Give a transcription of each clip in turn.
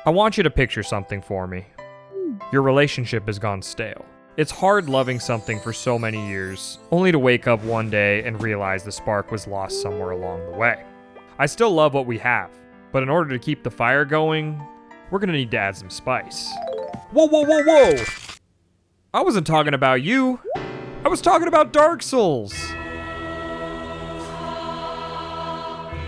I want you to picture something for me. Your relationship has gone stale. It's hard loving something for so many years, only to wake up one day and realize the spark was lost somewhere along the way. I still love what we have, but in order to keep the fire going, we're gonna need to add some spice. Whoa, whoa, whoa, whoa! I wasn't talking about you. I was talking about Dark Souls.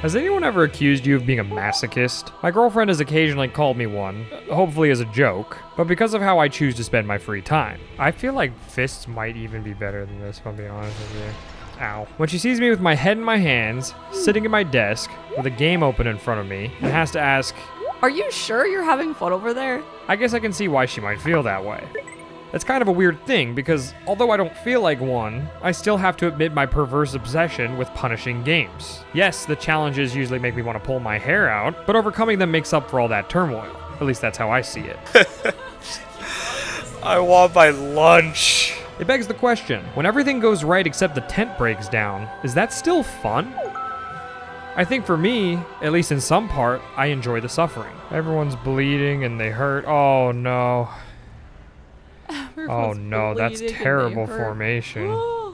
Has anyone ever accused you of being a masochist? My girlfriend has occasionally called me one, hopefully as a joke, but because of how I choose to spend my free time. I feel like fists might even be better than this, if I'm being honest with you. Ow. When she sees me with my head in my hands, sitting at my desk, with a game open in front of me, and has to ask, "Are you sure you're having fun over there?" I guess I can see why she might feel that way. It's kind of a weird thing because although I don't feel like one, I still have to admit my perverse obsession with punishing games. Yes, the challenges usually make me want to pull my hair out, but overcoming them makes up for all that turmoil. At least that's how I see it. I want my lunch. It begs the question, when everything goes right except the tent breaks down, is that still fun? I think for me, at least in some part, I enjoy the suffering. Everyone's bleeding and they hurt. Oh no. Oh no, that's terrible formation.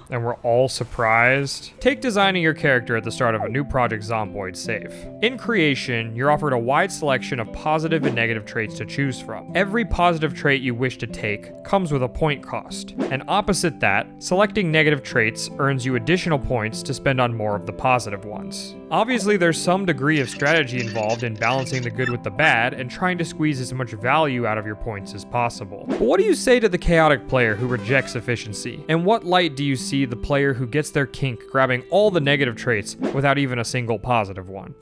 And we're all surprised. Take designing your character at the start of a new Project Zomboid save. In creation, you're offered a wide selection of positive and negative traits to choose from. Every positive trait you wish to take comes with a point cost. And opposite that, selecting negative traits earns you additional points to spend on more of the positive ones. Obviously, there's some degree of strategy involved in balancing the good with the bad and trying to squeeze as much value out of your points as possible. But what do you say to the chaotic player who rejects efficiency? In what light do you see the player who gets their kink grabbing all the negative traits without even a single positive one?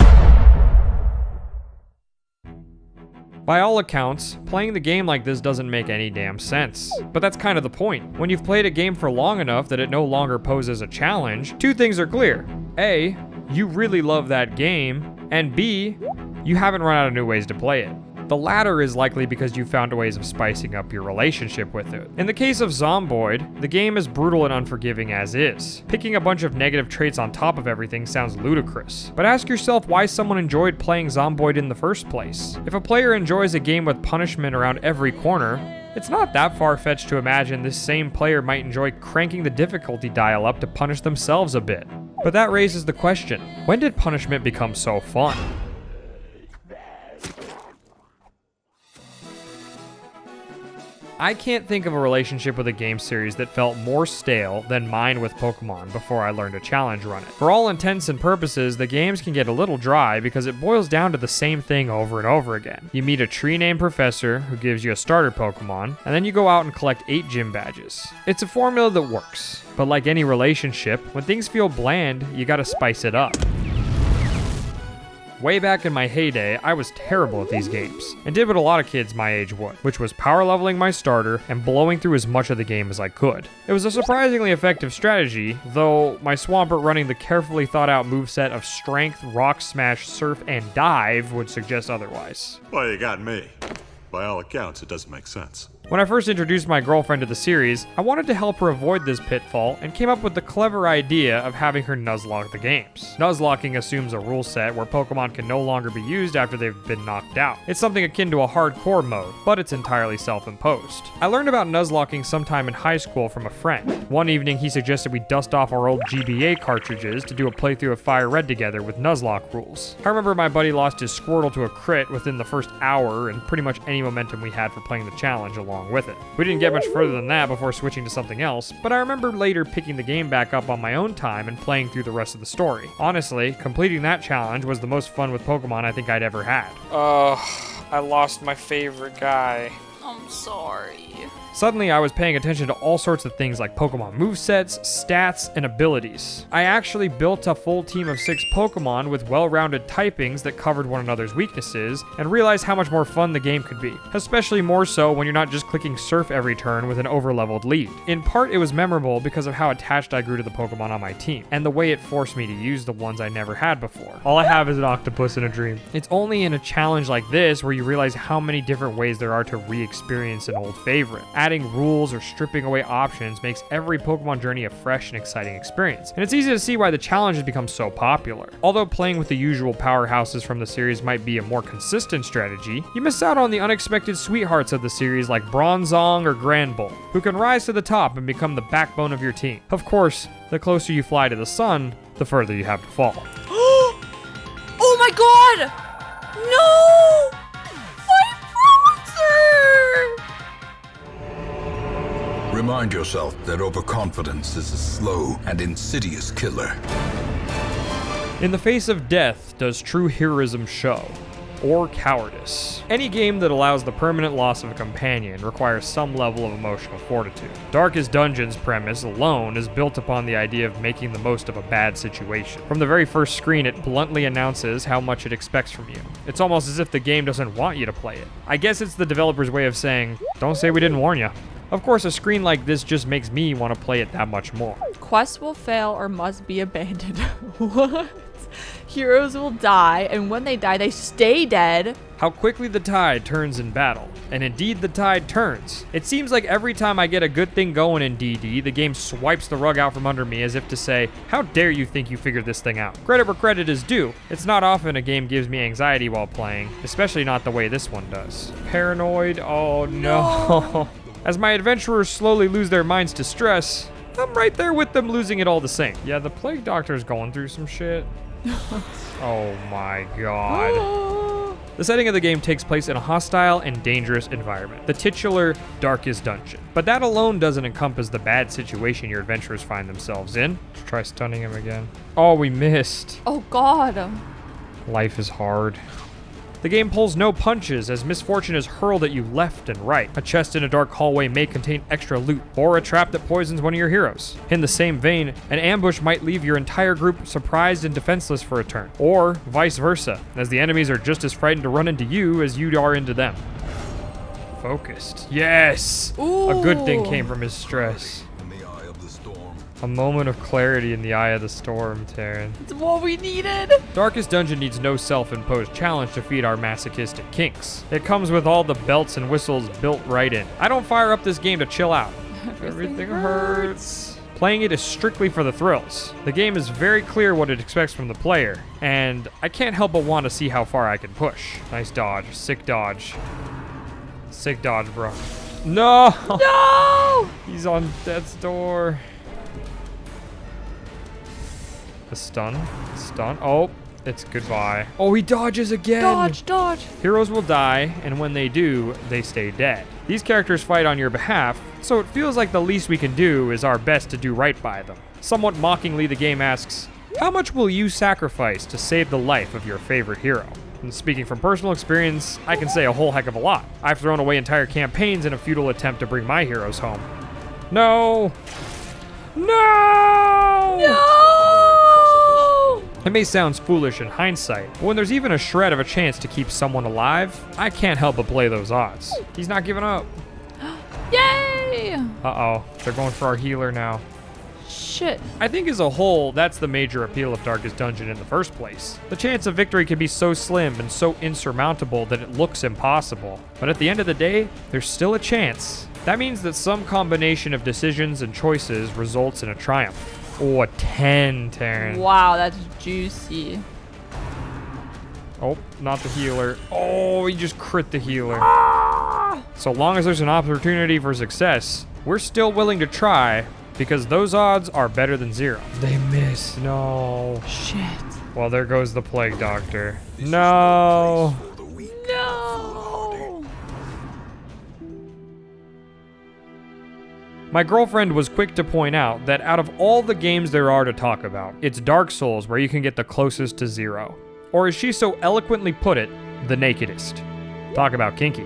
By all accounts, playing the game like this doesn't make any damn sense. But that's kind of the point. When you've played a game for long enough that it no longer poses a challenge, two things are clear. A, you really love that game, and B, you haven't run out of new ways to play it. The latter is likely because you found ways of spicing up your relationship with it. In the case of Zomboid, the game is brutal and unforgiving as is. Picking a bunch of negative traits on top of everything sounds ludicrous. But ask yourself why someone enjoyed playing Zomboid in the first place. If a player enjoys a game with punishment around every corner, it's not that far-fetched to imagine this same player might enjoy cranking the difficulty dial up to punish themselves a bit. But that raises the question, when did punishment become so fun? I can't think of a relationship with a game series that felt more stale than mine with Pokemon before I learned to challenge run it. For all intents and purposes, the games can get a little dry because it boils down to the same thing over and over again. You meet a tree-named professor who gives you a starter Pokemon, and then you go out and collect 8 gym badges. It's a formula that works, but like any relationship, when things feel bland, you gotta spice it up. Way back in my heyday, I was terrible at these games, and did what a lot of kids my age would, which was power leveling my starter and blowing through as much of the game as I could. It was a surprisingly effective strategy, though my Swampert running the carefully thought out moveset of Strength, Rock Smash, Surf, and Dive would suggest otherwise. Well, you got me. By all accounts, it doesn't make sense. When I first introduced my girlfriend to the series, I wanted to help her avoid this pitfall and came up with the clever idea of having her Nuzlocke the games. Nuzlocking assumes a rule set where Pokemon can no longer be used after they've been knocked out. It's something akin to a hardcore mode, but it's entirely self-imposed. I learned about Nuzlocking sometime in high school from a friend. One evening he suggested we dust off our old GBA cartridges to do a playthrough of FireRed together with Nuzlocke rules. I remember my buddy lost his Squirtle to a crit within the first hour and pretty much any momentum we had for playing the challenge along with it. We didn't get much further than that before switching to something else, but I remember later picking the game back up on my own time and playing through the rest of the story. Honestly, completing that challenge was the most fun with Pokemon I think I'd ever had. I lost my favorite guy. I'm sorry. Suddenly, I was paying attention to all sorts of things like Pokemon movesets, stats, and abilities. I actually built a full team of 6 Pokemon with well-rounded typings that covered one another's weaknesses, and realized how much more fun the game could be. Especially more so when you're not just clicking Surf every turn with an over-leveled lead. In part, it was memorable because of how attached I grew to the Pokemon on my team, and the way it forced me to use the ones I never had before. All I have is an octopus in a dream. It's only in a challenge like this where you realize how many different ways there are to re-experience an old favorite. different. Adding rules or stripping away options makes every Pokemon journey a fresh and exciting experience, and it's easy to see why the challenge has become so popular. Although playing with the usual powerhouses from the series might be a more consistent strategy, you miss out on the unexpected sweethearts of the series like Bronzong or Granbull, who can rise to the top and become the backbone of your team. Of course, the closer you fly to the sun, the further you have to fall. Oh my god! No! My browser! Remind yourself that overconfidence is a slow and insidious killer. In the face of death, does true heroism show? Or cowardice? Any game that allows the permanent loss of a companion requires some level of emotional fortitude. Darkest Dungeon's premise alone is built upon the idea of making the most of a bad situation. From the very first screen, it bluntly announces how much it expects from you. It's almost as if the game doesn't want you to play it. I guess it's the developer's way of saying, don't say we didn't warn you. Of course, a screen like this just makes me want to play it that much more. Quests will fail or must be abandoned. What? Heroes will die, and when they die, they stay dead. How quickly the tide turns in battle. And indeed, the tide turns. It seems like every time I get a good thing going in DD, the game swipes the rug out from under me as if to say, how dare you think you figured this thing out? Credit where credit is due. It's not often a game gives me anxiety while playing, especially not the way this one does. Paranoid? Oh no. As my adventurers slowly lose their minds to stress, I'm right there with them losing it all the same. Yeah, the Plague Doctor's going through some shit. Oh my god. The setting of the game takes place in a hostile and dangerous environment, the titular Darkest Dungeon. But that alone doesn't encompass the bad situation your adventurers find themselves in. Let's try stunning him again. Oh, we missed. Oh god. Life is hard. The game pulls no punches as misfortune is hurled at you left and right. A chest in a dark hallway may contain extra loot, or a trap that poisons one of your heroes. In the same vein, an ambush might leave your entire group surprised and defenseless for a turn, or vice versa, as the enemies are just as frightened to run into you as you are into them. Focused. Yes! Ooh. A good thing came from his stress. In the eye of the storm. A moment of clarity in the eye of the storm, Taryn. It's what we needed. Darkest Dungeon needs no self-imposed challenge to feed our masochistic kinks. It comes with all the belts and whistles built right in. I don't fire up this game to chill out. Everything hurts. Playing it is strictly for the thrills. The game is very clear what it expects from the player, and I can't help but want to see how far I can push. Nice dodge. Sick dodge. Sick dodge, bro. No! No! He's on death's door. The stun. Oh, it's goodbye. Oh, he dodges again. Dodge, dodge. Heroes will die, and when they do, they stay dead. These characters fight on your behalf, so it feels like the least we can do is our best to do right by them. Somewhat mockingly, the game asks, how much will you sacrifice to save the life of your favorite hero? And speaking from personal experience, I can say a whole heck of a lot. I've thrown away entire campaigns in a futile attempt to bring my heroes home. No! No! No! It may sound foolish in hindsight, but when there's even a shred of a chance to keep someone alive, I can't help but play those odds. He's not giving up. Yay! Uh-oh, they're going for our healer now. Shit. I think as a whole, that's the major appeal of Darkest Dungeon in the first place. The chance of victory can be so slim and so insurmountable that it looks impossible. But at the end of the day, there's still a chance. That means that some combination of decisions and choices results in a triumph. Oh, a 10, Taryn. Wow, that's juicy. Oh, not the healer. Oh, he just crit the healer. So long as there's an opportunity for success, we're still willing to try because those odds are better than 0. They miss. No. Shit. Well, there goes the Plague Doctor. No. No. My girlfriend was quick to point out that out of all the games there are to talk about, it's Dark Souls where you can get the closest to 0. Or as she so eloquently put it, the nakedest. Talk about kinky.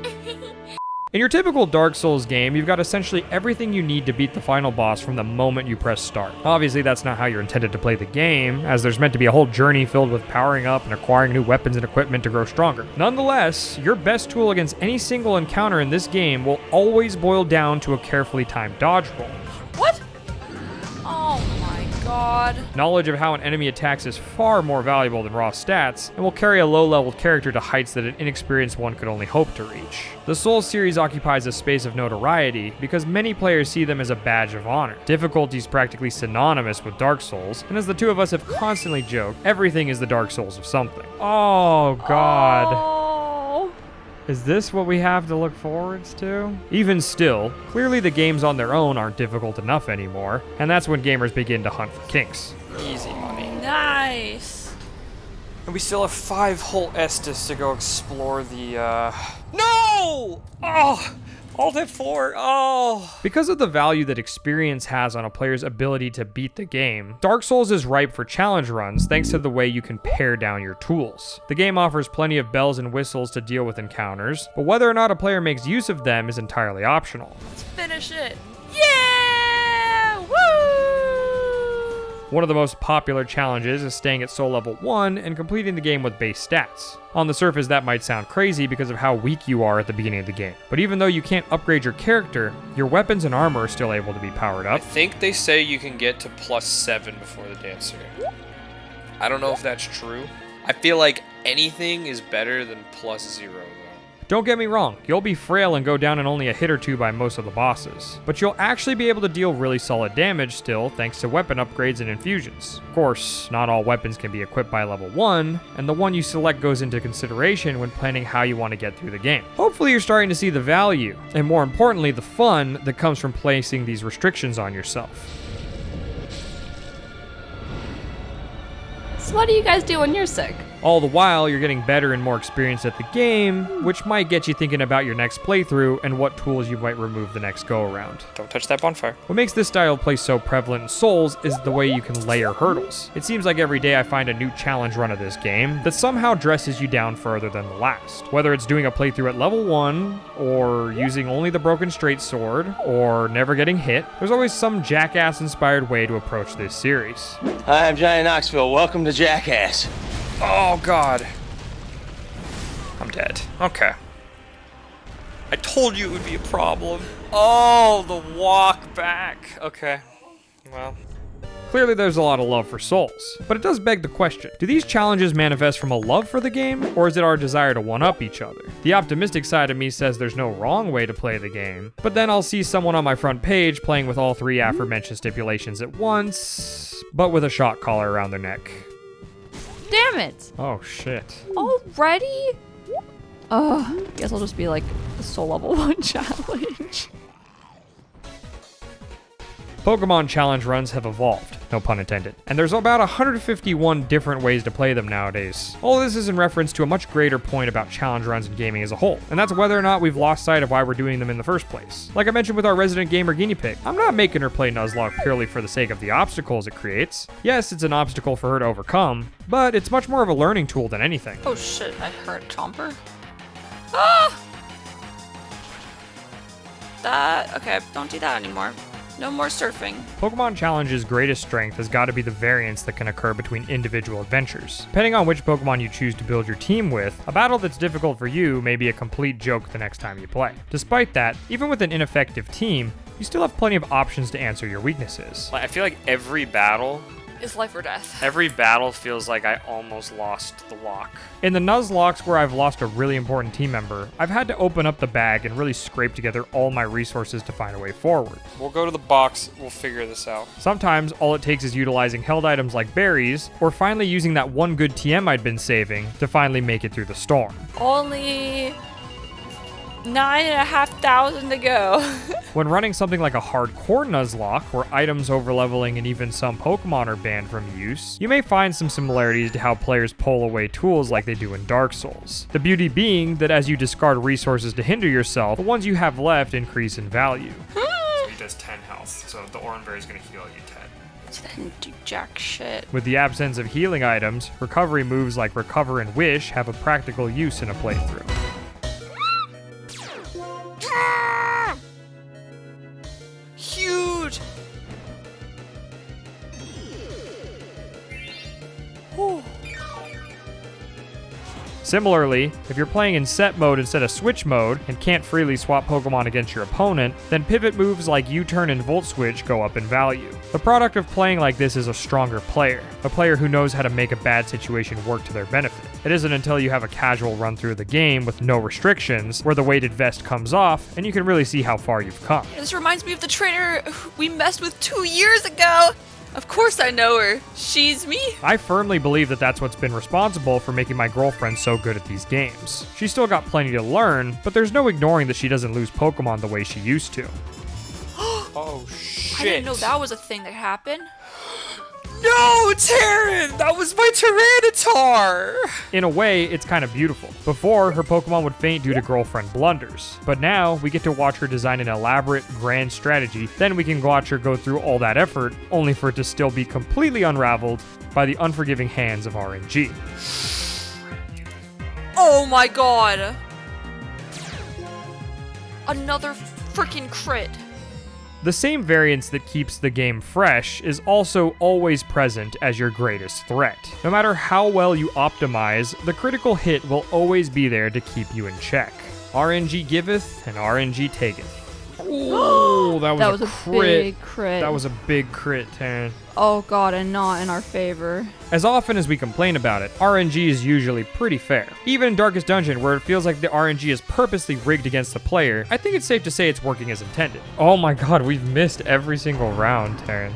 In your typical Dark Souls game, you've got essentially everything you need to beat the final boss from the moment you press start. Obviously, that's not how you're intended to play the game, as there's meant to be a whole journey filled with powering up and acquiring new weapons and equipment to grow stronger. Nonetheless, your best tool against any single encounter in this game will always boil down to a carefully timed dodge roll. What? Oh my god. God. Knowledge of how an enemy attacks is far more valuable than raw stats, and will carry a low-leveled character to heights that an inexperienced one could only hope to reach. The Souls series occupies a space of notoriety because many players see them as a badge of honor. Difficulty is practically synonymous with Dark Souls, and as the two of us have constantly joked, everything is the Dark Souls of something. Oh god. Oh. Is this what we have to look forwards to? Even still, clearly the games on their own aren't difficult enough anymore, and that's when gamers begin to hunt for kinks. Easy money. Nice. And we still have 5 whole Estus to go explore the, No! Oh! Alt F4, oh! Because of the value that experience has on a player's ability to beat the game, Dark Souls is ripe for challenge runs thanks to the way you can pare down your tools. The game offers plenty of bells and whistles to deal with encounters, but whether or not a player makes use of them is entirely optional. Let's finish it. Yeah! Woo! One of the most popular challenges is staying at soul level 1 and completing the game with base stats. On the surface, that might sound crazy because of how weak you are at the beginning of the game. But even though you can't upgrade your character, your weapons and armor are still able to be powered I up. think they say you can get to +7 before the dancer. I don't know if that's true. I feel like anything is better than +0 though. Don't get me wrong, you'll be frail and go down in only a hit or two by most of the bosses, but you'll actually be able to deal really solid damage still thanks to weapon upgrades and infusions. Of course, not all weapons can be equipped by level 1, and the one you select goes into consideration when planning how you want to get through the game. Hopefully you're starting to see the value, and more importantly the fun that comes from placing these restrictions on yourself. So what do you guys do when you're sick? All the while, you're getting better and more experienced at the game, which might get you thinking about your next playthrough and what tools you might remove the next go-around. Don't touch that bonfire. What makes this style of play so prevalent in Souls is the way you can layer hurdles. It seems like every day I find a new challenge run of this game that somehow dresses you down further than the last. Whether it's doing a playthrough at level 1, or using only the broken straight sword, or never getting hit, there's always some Jackass-inspired way to approach this series. Hi, I'm Johnny Knoxville. Welcome to Jackass. Oh god. I'm dead. Okay. I told you it would be a problem. Oh, the walk back. Okay. Well. Clearly there's a lot of love for Souls, but it does beg the question, do these challenges manifest from a love for the game, or is it our desire to one-up each other? The optimistic side of me says there's no wrong way to play the game, but then I'll see someone on my front page playing with all 3 aforementioned stipulations at once, but with a shock collar around their neck. Damn it. Oh shit. Already? Oh, guess I'll just be like a soul level 1 challenge. Pokemon challenge runs have evolved, no pun intended, and there's about 151 different ways to play them nowadays. All of this is in reference to a much greater point about challenge runs in gaming as a whole, and that's whether or not we've lost sight of why we're doing them in the first place. Like I mentioned with our resident gamer guinea pig, I'm not making her play Nuzlocke purely for the sake of the obstacles it creates. Yes, it's an obstacle for her to overcome, but it's much more of a learning tool than anything. Oh shit, I heard Chomper. Ah! Okay, don't do that anymore. No more surfing. Pokemon Challenge's greatest strength has got to be the variance that can occur between individual adventures. Depending on which Pokemon you choose to build your team with, a battle that's difficult for you may be a complete joke the next time you play. Despite that, even with an ineffective team, you still have plenty of options to answer your weaknesses. I feel like every battle It's life or death. feels like I almost lost the lock. In the Nuzlocks where I've lost a really important team member, I've had to open up the bag and really scrape together all my resources to find a way forward. We'll go to the box, we'll figure this out. Sometimes all it takes is utilizing held items like berries, or finally using that one good TM I'd been saving to finally make it through the storm. Only 9,500 to go. When running something like a hardcore Nuzlocke, where items overleveling and even some Pokemon are banned from use, you may find some similarities to how players pull away tools like they do in Dark Souls. The beauty being that as you discard resources to hinder yourself, the ones you have left increase in value. So he does 10 health, so the Oranberry is going to heal you 10. Didn't do jack shit. With the absence of healing items, recovery moves like Recover and Wish have a practical use in a playthrough. Huge! Similarly, if you're playing in set mode instead of switch mode and can't freely swap Pokemon against your opponent, then pivot moves like U-turn and Volt Switch go up in value. The product of playing like this is a stronger player, a player who knows how to make a bad situation work to their benefit. It isn't until you have a casual run through the game with no restrictions where the weighted vest comes off and you can really see how far you've come. This reminds me of the trainer we messed with 2 years ago. Of course I know her. She's me. I firmly believe that that's what's been responsible for making my girlfriend so good at these games. She's still got plenty to learn, but there's no ignoring that she doesn't lose Pokemon the way she used to. Oh, shit. I didn't know that was a thing that happened. No, Terran! That was my Tyranitar! In a way, it's kind of beautiful. Before, her Pokemon would faint due to girlfriend blunders. But now, we get to watch her design an elaborate, grand strategy, then we can watch her go through all that effort, only for it to still be completely unraveled by the unforgiving hands of RNG. Oh my god. Another freaking crit. The same variance that keeps the game fresh is also always present as your greatest threat. No matter how well you optimize, the critical hit will always be there to keep you in check. RNG giveth and RNG taketh. Oh, that was a crit. Big crit. That was a big crit, Taryn. Oh god, and not in our favor. As often as we complain about it, RNG is usually pretty fair. Even in Darkest Dungeon, where it feels like the RNG is purposely rigged against the player, I think it's safe to say it's working as intended. Oh my god, we've missed every single round, Taryn.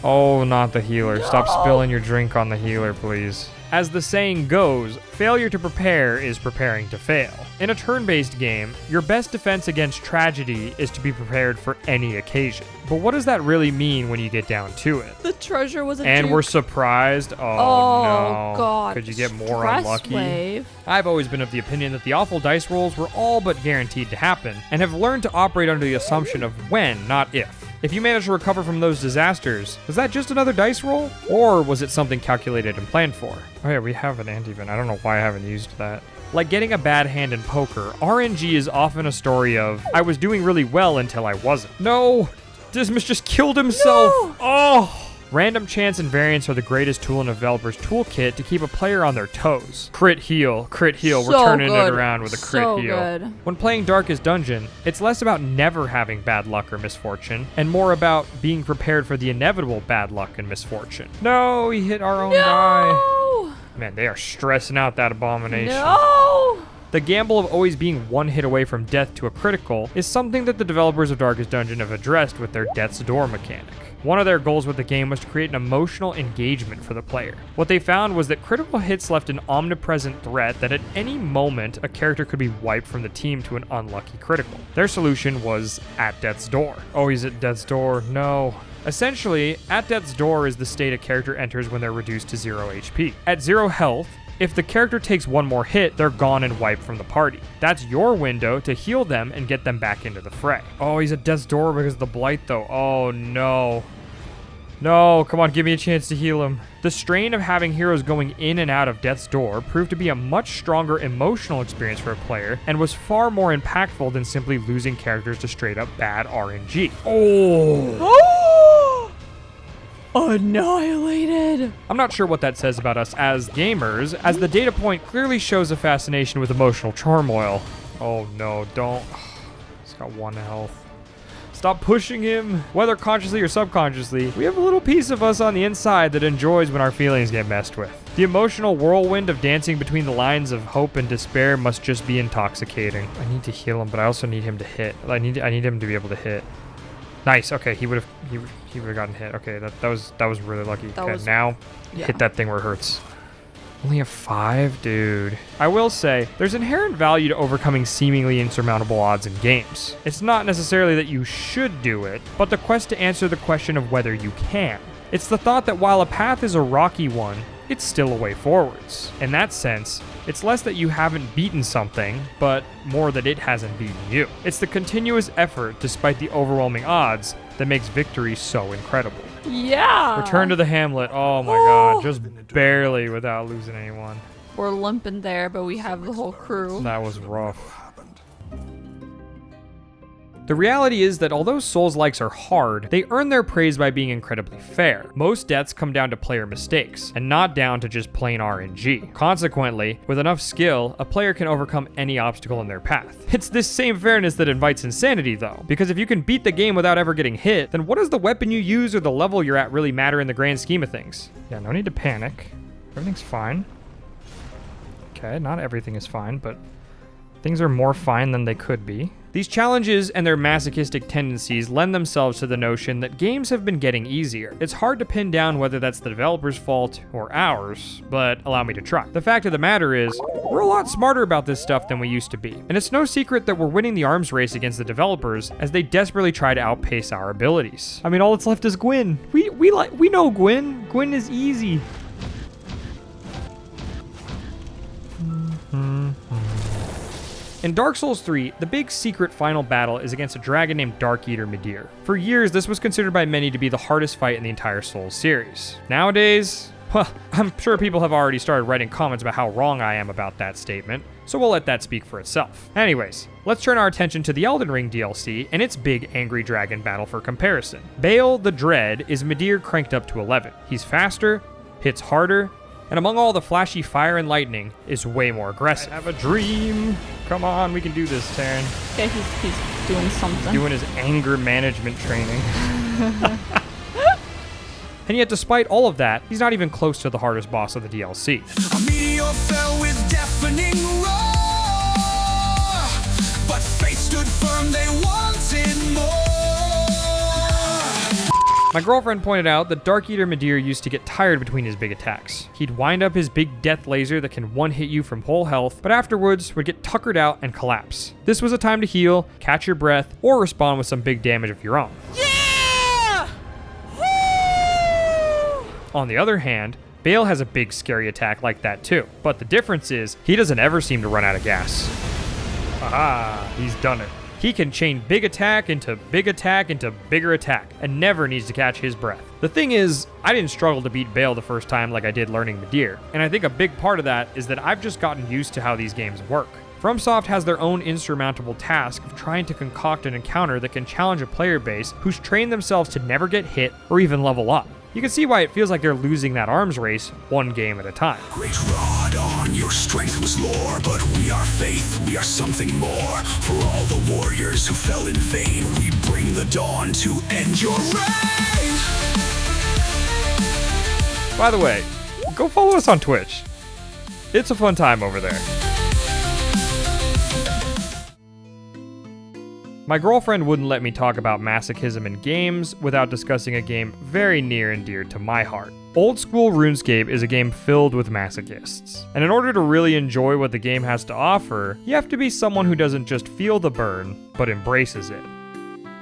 Oh, not the healer. No! Stop spilling your drink on the healer, please. As the saying goes, failure to prepare is preparing to fail. In a turn-based game, your best defense against tragedy is to be prepared for any occasion. But what does that really mean when you get down to it? The treasure was a And duke. we're surprised? Oh no. God. Could you get more Stress unlucky? wave. I've always been of the opinion that the awful dice rolls were all but guaranteed to happen, and have learned to operate under the assumption of when, not if. If you manage to recover from those disasters, was that just another dice roll? Or was it something calculated and planned for? Oh yeah, we have an anti-event. I don't know why I haven't used that. Like getting a bad hand in poker, RNG is often a story of, I was doing really well until I wasn't. No! Dismas just killed himself! No! Oh! Random chance and variance are the greatest tool in a developer's toolkit to keep a player on their toes. Crit heal. We're turning it around with a crit heal. Good. When playing Darkest Dungeon, it's less about never having bad luck or misfortune, and more about being prepared for the inevitable bad luck and misfortune. No, he hit our own guy. Man, they are stressing out that abomination. No! The gamble of always being one hit away from death to a critical is something that the developers of Darkest Dungeon have addressed with their Death's Door mechanic. One of their goals with the game was to create an emotional engagement for the player. What they found was that critical hits left an omnipresent threat that at any moment a character could be wiped from the team to an unlucky critical. Their solution was at Death's Door. Oh, he's at Death's Door. No. Essentially, at Death's Door is the state a character enters when they're reduced to 0 HP. At 0 health, if the character takes one more hit, they're gone and wiped from the party. That's your window to heal them and get them back into the fray. Oh, he's at Death's Door because of the blight though. Oh no. No, come on, give me a chance to heal him. The strain of having heroes going in and out of Death's Door proved to be a much stronger emotional experience for a player and was far more impactful than simply losing characters to straight up bad RNG. Oh! Annihilated. I'm not sure what that says about us as gamers, as the data point clearly shows a fascination with emotional turmoil. Oh no, don't. He's got 1 health. Stop pushing him. Whether consciously or subconsciously, we have a little piece of us on the inside that enjoys when our feelings get messed with. The emotional whirlwind of dancing between the lines of hope and despair must just be intoxicating. I need to heal him, but I also need him to hit. I need him to be able to hit. Nice. Okay, he would have gotten hit. Okay, that was really lucky. Okay, now hit that thing where it hurts. Only a 5? Dude. I will say, there's inherent value to overcoming seemingly insurmountable odds in games. It's not necessarily that you should do it, but the quest to answer the question of whether you can. It's the thought that while a path is a rocky one, it's still a way forwards. In that sense, it's less that you haven't beaten something, but more that it hasn't beaten you. It's the continuous effort, despite the overwhelming odds, that makes victory so incredible. Yeah. Return to the hamlet. Oh my god, just barely without losing anyone. We're limping there, but we have the whole crew. That was rough. The reality is that although Souls-likes are hard, they earn their praise by being incredibly fair. Most deaths come down to player mistakes, and not down to just plain RNG. Consequently, with enough skill, a player can overcome any obstacle in their path. It's this same fairness that invites insanity though, because if you can beat the game without ever getting hit, then what does the weapon you use or the level you're at really matter in the grand scheme of things? Yeah, no need to panic. Everything's fine. Okay, not everything is fine, but things are more fine than they could be. These challenges and their masochistic tendencies lend themselves to the notion that games have been getting easier. It's hard to pin down whether that's the developer's fault or ours, but allow me to try. The fact of the matter is, we're a lot smarter about this stuff than we used to be. And it's no secret that we're winning the arms race against the developers as they desperately try to outpace our abilities. I mean, all that's left is Gwyn. We know Gwyn. Gwyn is easy. In Dark Souls 3, the big secret final battle is against a dragon named Dark Eater Midir. For years, this was considered by many to be the hardest fight in the entire Souls series. Nowadays, well, I'm sure people have already started writing comments about how wrong I am about that statement, so we'll let that speak for itself. Anyways, let's turn our attention to the Elden Ring DLC and its big angry dragon battle for comparison. Baal the Dread is Midir cranked up to 11. He's faster, hits harder, and among all the flashy fire and lightning, is way more aggressive. I have a dream. Come on, we can do this, Taryn. Okay, he's doing something. Doing his anger management training. And yet, despite all of that, he's not even close to the hardest boss of the DLC. A meteor fell with deafening roar, but fate stood firm, they wanted more. My girlfriend pointed out that Dark Eater Midir used to get tired between his big attacks. He'd wind up his big death laser that can one-hit you from whole health, but afterwards would get tuckered out and collapse. This was a time to heal, catch your breath, or respond with some big damage of your own. Yeah! Woo! On the other hand, Baal has a big scary attack like that too, but the difference is he doesn't ever seem to run out of gas. Aha, he's done it. He can chain big attack into bigger attack, and never needs to catch his breath. The thing is, I didn't struggle to beat Baal the first time like I did learning Midir, and I think a big part of that is that I've just gotten used to how these games work. FromSoft has their own insurmountable task of trying to concoct an encounter that can challenge a player base who's trained themselves to never get hit or even level up. You can see why it feels like they're losing that arms race one game at a time. Great rod on your strength was lore, but we are faith, we are something more. For all the warriors who fell in vain, we bring the dawn to end your reign. By the way, go follow us on Twitch. It's a fun time over there. My girlfriend wouldn't let me talk about masochism in games without discussing a game very near and dear to my heart. Old school RuneScape is a game filled with masochists, and in order to really enjoy what the game has to offer, you have to be someone who doesn't just feel the burn, but embraces it.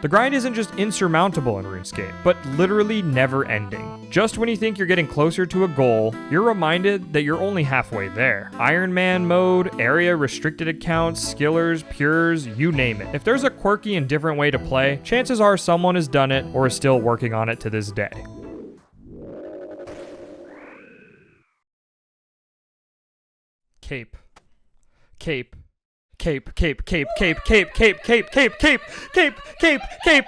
The grind isn't just insurmountable in RuneScape, but literally never ending. Just when you think you're getting closer to a goal, you're reminded that you're only halfway there. Iron Man mode, area restricted accounts, skillers, pures, you name it. If there's a quirky and different way to play, chances are someone has done it or is still working on it to this day. Cape. Cape. Cape, cape, cape, cape, cape, cape, cape, cape, cape, cape, cape, cape,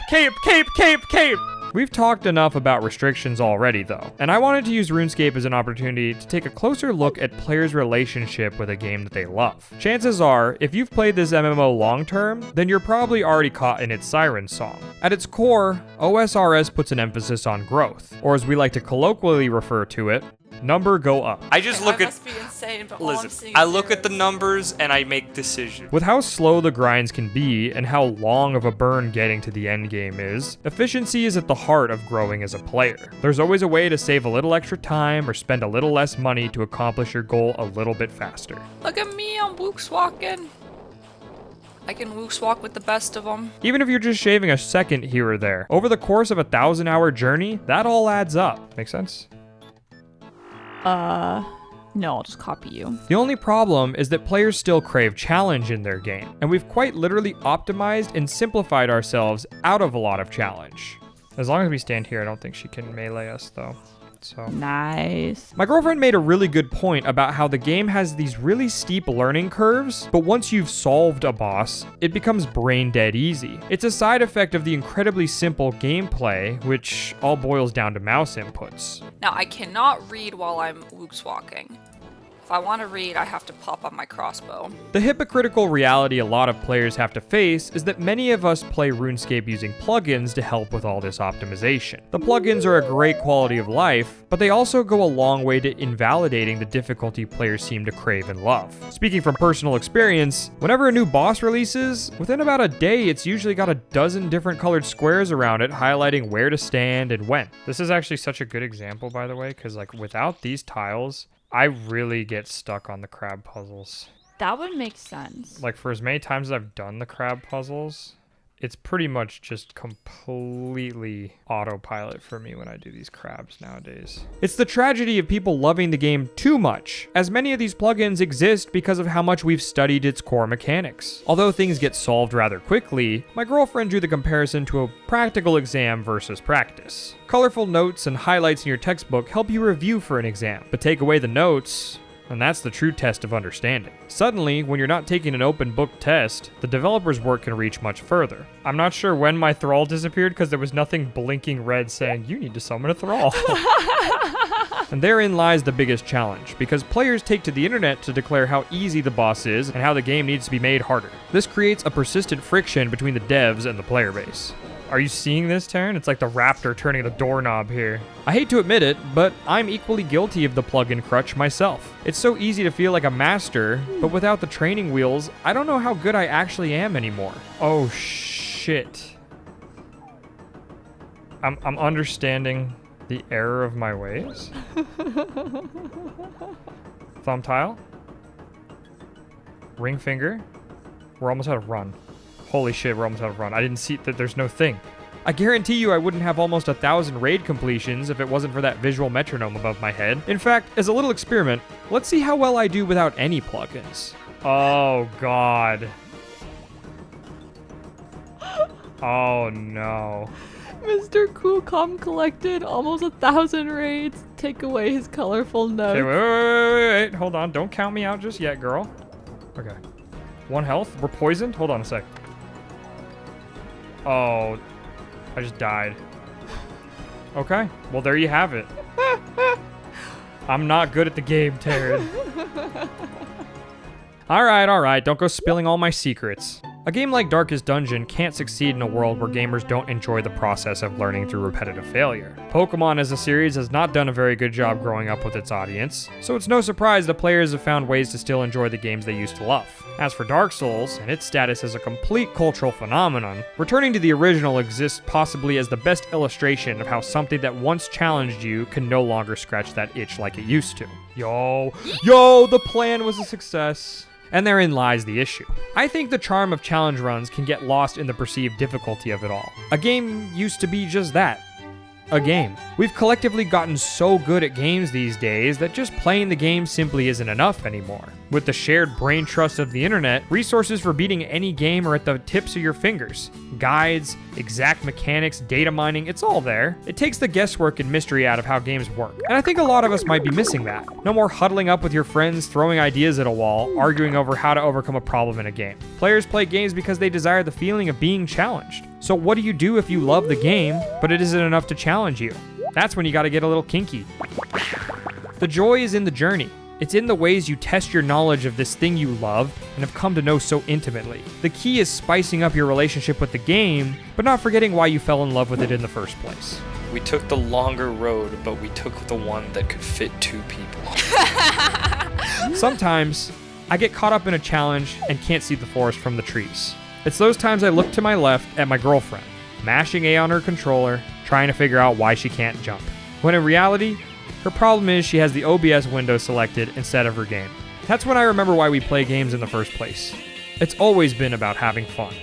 cape, cape, cape, cape. We've talked enough about restrictions already though, and I wanted to use RuneScape as an opportunity to take a closer look at players' relationship with a game that they love. Chances are, if you've played this MMO long term, then you're probably already caught in its siren song. At its core, OSRS puts an emphasis on growth, or as we like to colloquially refer to it, number go up. I just look I at... must be insane, but all I'm Listen, seeing I is look at the zeros. numbers and I make decisions. With how slow the grinds can be and how long of a burn getting to the end game is, efficiency is at the heart of growing as a player. There's always a way to save a little extra time or spend a little less money to accomplish your goal a little bit faster. Look at me, I'm Wook's walking. I can Wook's walk with the best of them. Even if you're just shaving a second here or there, over the course of a 1,000-hour journey, that all adds up. Make sense? No, I'll just copy you. The only problem is that players still crave challenge in their game, and we've quite literally optimized and simplified ourselves out of a lot of challenge. As long as we stand here, I don't think she can melee us, though. So Nice. my girlfriend made a really good point about how the game has these really steep learning curves, but once you've solved a boss, it becomes brain dead easy. It's a side effect of the incredibly simple gameplay, which all boils down to mouse inputs. Now, I cannot read while I'm Luke's walking. If I want to read, I have to pop on my crossbow. The hypocritical reality a lot of players have to face is that many of us play RuneScape using plugins to help with all this optimization. The plugins are a great quality of life, but they also go a long way to invalidating the difficulty players seem to crave and love. Speaking from personal experience, whenever a new boss releases, within about a day it's usually got a dozen different colored squares around it highlighting where to stand and when. This is actually such a good example, by the way, because like without these tiles, I really get stuck on the crab puzzles. That would make sense. Like for as many times as I've done the crab puzzles, it's pretty much just completely autopilot for me when I do these crabs nowadays. It's the tragedy of people loving the game too much, as many of these plugins exist because of how much we've studied its core mechanics. Although things get solved rather quickly, my girlfriend drew the comparison to a practical exam versus practice. Colorful notes and highlights in your textbook help you review for an exam, but take away the notes, and that's the true test of understanding. Suddenly, when you're not taking an open book test, the developer's work can reach much further. I'm not sure when my thrall disappeared because there was nothing blinking red saying, you need to summon a thrall. And therein lies the biggest challenge, because players take to the internet to declare how easy the boss is and how the game needs to be made harder. This creates a persistent friction between the devs and the player base. Are you seeing this, Taryn? It's like the raptor turning the doorknob here. I hate to admit it, but I'm equally guilty of the plugin crutch myself. It's so easy to feel like a master, but without the training wheels, I don't know how good I actually am anymore. Oh shit. I'm understanding the error of my ways. Thumb tile. Ring finger. We're almost out of run. Holy shit, we're almost out of run. I didn't see that there's no thing. I guarantee you I wouldn't have almost 1,000 raid completions if it wasn't for that visual metronome above my head. In fact, as a little experiment, let's see how well I do without any plugins. Oh god. Oh no. Mr. Cool Calm collected almost 1,000 raids. Take away his colorful notes. Okay, wait. Hold on. Don't count me out just yet, girl. Okay. 1 health. We're poisoned. Hold on a sec. Oh, I just died. Okay, well there you have it. I'm not good at the game, Taryn. Alright, don't go spilling all my secrets. A game like Darkest Dungeon can't succeed in a world where gamers don't enjoy the process of learning through repetitive failure. Pokemon as a series has not done a very good job growing up with its audience, so it's no surprise that players have found ways to still enjoy the games they used to love. As for Dark Souls, and its status as a complete cultural phenomenon, returning to the original exists possibly as the best illustration of how something that once challenged you can no longer scratch that itch like it used to. Yo, the plan was a success. And therein lies the issue. I think the charm of challenge runs can get lost in the perceived difficulty of it all. A game used to be just that. A game. We've collectively gotten so good at games these days that just playing the game simply isn't enough anymore. With the shared brain trust of the internet, resources for beating any game are at the tips of your fingers. Guides, exact mechanics, data mining, it's all there. It takes the guesswork and mystery out of how games work. And I think a lot of us might be missing that. No more huddling up with your friends, throwing ideas at a wall, arguing over how to overcome a problem in a game. Players play games because they desire the feeling of being challenged. So what do you do if you love the game, but it isn't enough to challenge you? That's when you gotta get a little kinky. The joy is in the journey. It's in the ways you test your knowledge of this thing you love and have come to know so intimately. The key is spicing up your relationship with the game, but not forgetting why you fell in love with it in the first place. We took the longer road, but we took the one that could fit 2 people. Sometimes, I get caught up in a challenge and can't see the forest from the trees. It's those times I look to my left at my girlfriend, mashing A on her controller, trying to figure out why she can't jump. When in reality, her problem is she has the OBS window selected instead of her game. That's when I remember why we play games in the first place. It's always been about having fun.